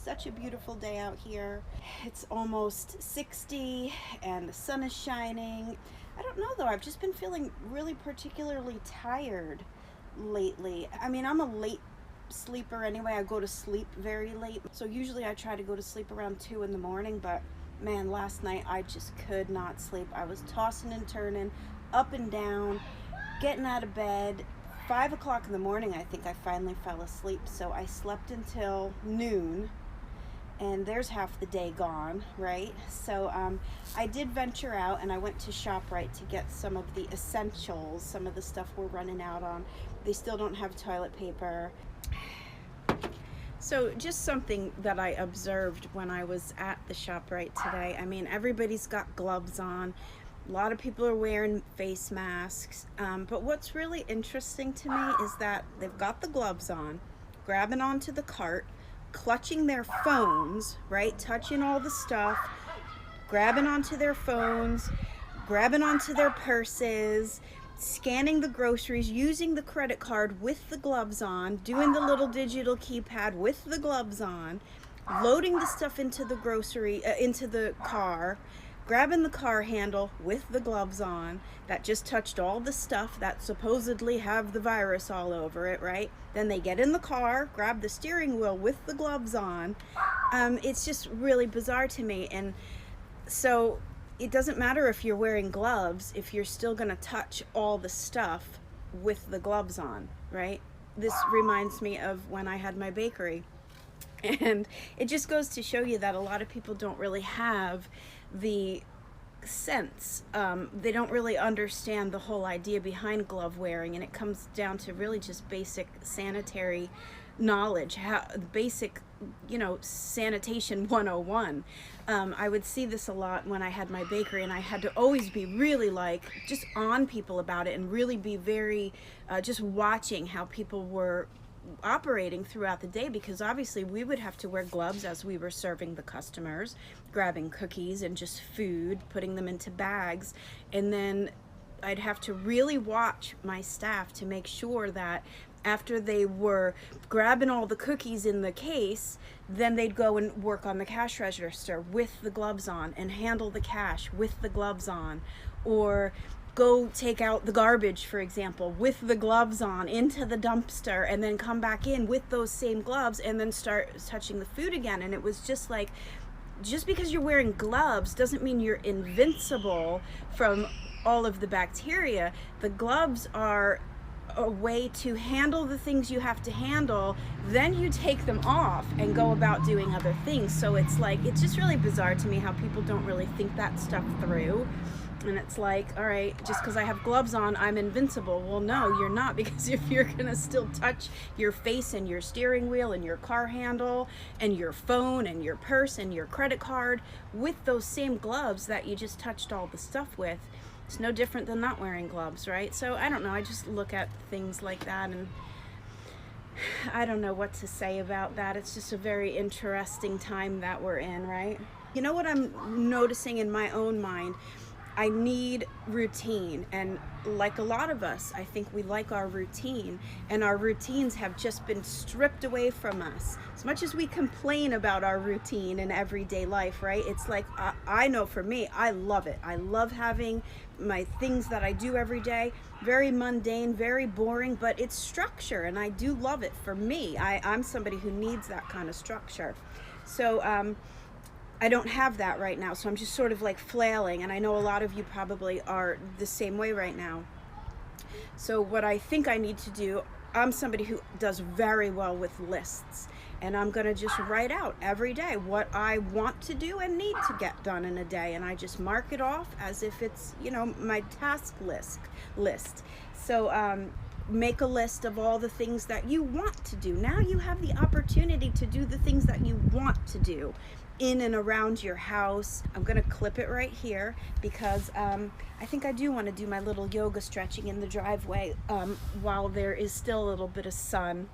such a beautiful day out here. It's almost 60 and the sun is shining. I don't know though, I've just been feeling really particularly tired lately. I mean, I'm a late sleeper anyway. I go to sleep very late. So usually I try to go to sleep around 2 in the morning, but man, last night I just could not sleep. I was tossing and turning, up and down, getting out of bed. 5 o'clock in the morning, I think I finally fell asleep. So I slept until noon, and there's half the day gone, right? So I did venture out and I went to ShopRite to get some of the essentials, some of the stuff we're running out on. They still don't have toilet paper. So just something that I observed when I was at the ShopRite today. I mean, everybody's got gloves on. A lot of people are wearing face masks, but what's really interesting to me is that they've got the gloves on, grabbing onto the cart, clutching their phones, right, touching all the stuff, grabbing onto their phones, grabbing onto their purses, scanning the groceries, using the credit card with the gloves on, doing the little digital keypad with the gloves on, loading the stuff into the car, grabbing the car handle with the gloves on that just touched all the stuff that supposedly have the virus all over it, right? Then they get in the car, grab the steering wheel with the gloves on. It's just really bizarre to me. And so it doesn't matter if you're wearing gloves if you're still gonna touch all the stuff with the gloves on, right? This reminds me of when I had my bakery. And it just goes to show you that a lot of people don't really have the sense. They don't really understand the whole idea behind glove wearing, and it comes down to really just basic sanitary knowledge, how basic, sanitation 101. I would see this a lot when I had my bakery, and I had to always be really just on people about it and really be very just watching how people were operating throughout the day, because obviously we would have to wear gloves as we were serving the customers, grabbing cookies and just food, putting them into bags, and then I'd have to really watch my staff to make sure that after they were grabbing all the cookies in the case, then they'd go and work on the cash register with the gloves on and handle the cash with the gloves on, or go take out the garbage, for example, with the gloves on into the dumpster, and then come back in with those same gloves and then start touching the food again. And it was just like, just because you're wearing gloves doesn't mean you're invincible from all of the bacteria. The gloves are a way to handle the things you have to handle, then you take them off and go about doing other things. So it's just really bizarre to me how people don't really think that stuff through. And it's like, all right, just because I have gloves on, I'm invincible. Well, no, you're not, because if you're gonna still touch your face and your steering wheel and your car handle and your phone and your purse and your credit card with those same gloves that you just touched all the stuff with, it's no different than not wearing gloves, right? So I don't know, I just look at things like that and I don't know what to say about that. It's just a very interesting time that we're in, right? You know what I'm noticing in my own mind? I need routine, and like a lot of us, I think we like our routine, and our routines have just been stripped away from us. As much as we complain about our routine in everyday life, right? It's like, I know for me, I love it. I love having my things that I do every day. Very mundane, very boring, but it's structure, and I do love it. For me, I'm somebody who needs that kind of structure. So I don't have that right now, so I'm just sort of like flailing, and I know a lot of you probably are the same way right now. So what I think I need to do, I'm somebody who does very well with lists, and I'm gonna just write out every day what I want to do and need to get done in a day, and I just mark it off as if it's, my task list. So make a list of all the things that you want to do. Now you have the opportunity to do the things that you want to do in and around your house. I'm gonna clip it right here because I think I do want to do my little yoga stretching in the driveway while there is still a little bit of sun.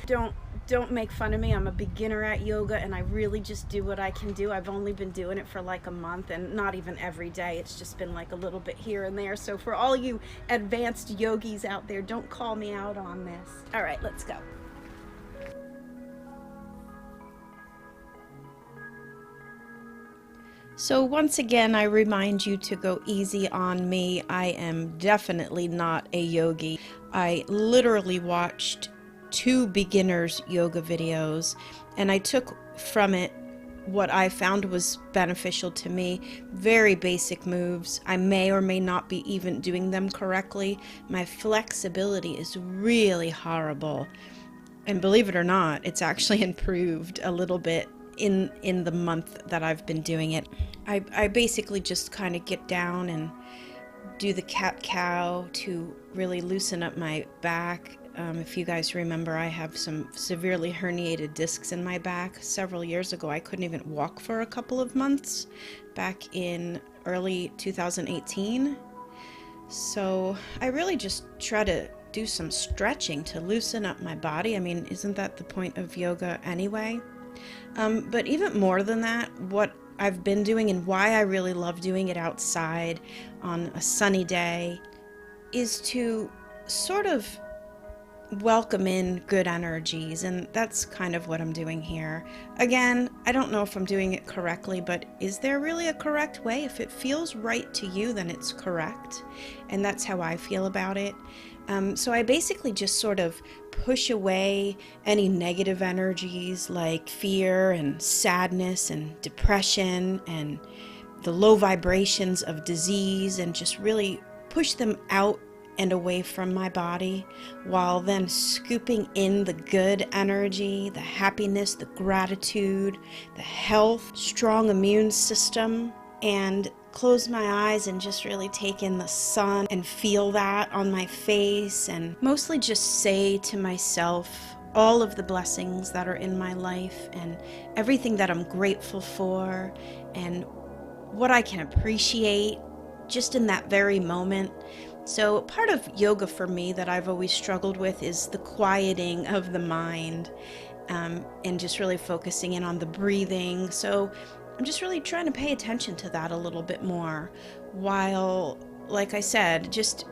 Don't make fun of me. I'm a beginner at yoga, and I really just do what I can do. I've only been doing it for like a month, and not even every day. It's just been like a little bit here and there. So for all you advanced yogis out there, don't call me out on this. All right, let's go. So once again, I remind you to go easy on me. I am definitely not a yogi. I literally watched 2 beginners yoga videos, and I took from it what I found was beneficial to me. Very basic moves. I may or may not be even doing them correctly. My flexibility is really horrible. And believe it or not, it's actually improved a little bit in the month that I've been doing it. I basically just kind of get down and do the cat-cow to really loosen up my back. If you guys remember, I have some severely herniated discs in my back. Several years ago, I couldn't even walk for a couple of months back in early 2018. So I really just try to do some stretching to loosen up my body. I mean, isn't that the point of yoga anyway? But even more than that, what I've been doing and why I really love doing it outside on a sunny day is to sort of welcome in good energies, and that's kind of what I'm doing here. Again, I don't know if I'm doing it correctly, but is there really a correct way? If it feels right to you, then it's correct, and that's how I feel about it. So I basically just sort of push away any negative energies like fear and sadness and depression and the low vibrations of disease, and just really push them out and away from my body, while then scooping in the good energy, the happiness, the gratitude, the health, strong immune system, and close my eyes and just really take in the sun and feel that on my face, and mostly just say to myself all of the blessings that are in my life and everything that I'm grateful for and what I can appreciate just in that very moment. So part of yoga for me that I've always struggled with is the quieting of the mind, and just really focusing in on the breathing. So I'm just really trying to pay attention to that a little bit more, while, like I said, just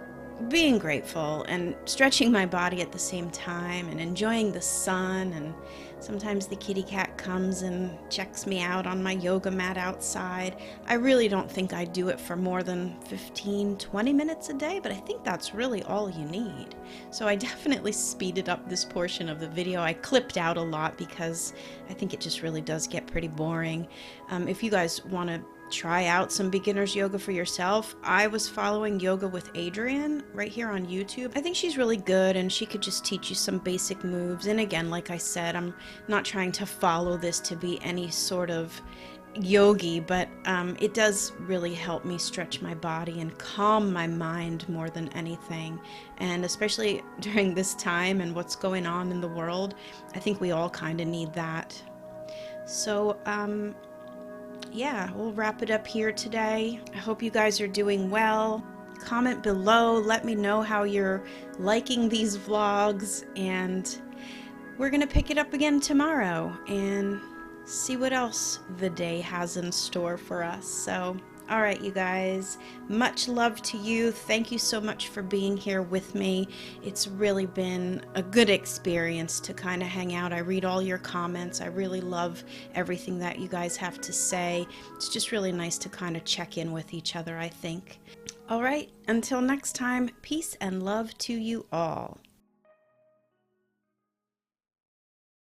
being grateful and stretching my body at the same time and enjoying the sun. And sometimes the kitty cat comes and checks me out on my yoga mat outside. I really don't think I do it for more than 15-20 minutes a day, but I think that's really all you need. So I definitely speeded up this portion of the video. I clipped out a lot because I think it just really does get pretty boring. If you guys want to try out some beginners yoga for yourself, I was following Yoga with Adrienne right here on YouTube. I think she's really good, and she could just teach you some basic moves. And again, like I said, I'm not trying to follow this to be any sort of yogi, but it does really help me stretch my body and calm my mind more than anything. And especially during this time and what's going on in the world, I think we all kind of need that. So yeah, we'll wrap it up here today. I hope you guys are doing well. Comment below, let me know how you're liking these vlogs, and we're gonna pick it up again tomorrow and see what else the day has in store for us. So, all right, you guys, much love to you. Thank you so much for being here with me. It's really been a good experience to kind of hang out. I read all your comments. I really love everything that you guys have to say. It's just really nice to kind of check in with each other, I think. All right, until next time, peace and love to you all.